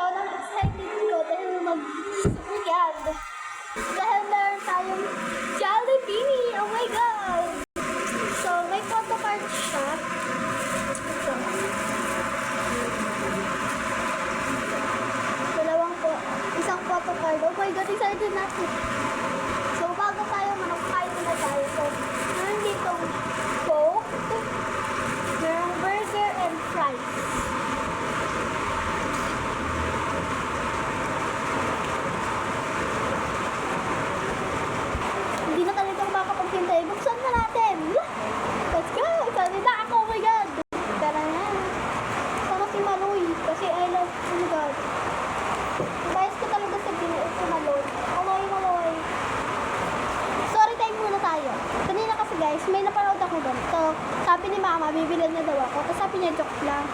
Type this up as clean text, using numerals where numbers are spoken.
sobrang excited ko dahil mag-yan. Dahil meron tayong Jollibee! Oh my God! So, may photocard siya. Ito. Isang photocard. Oh my God, excited natin. So, bago tayo manakain na tayo. So, meron ditong Coke, merong burger and fries. Hindi na kami pang makapaghintay. Buksan na natin. Let's go! Excited na ako. Oh my God! Tara na. Sana si Maroy. Kasi I love, oh my God. Bias ko talaga sa si Maloy. Maloy. Story time muna tayo. Kanina kasi guys, may napanood ako doon. So, sabi ni mama, bibili na daw ako. Tapos sabi niya, joke lang.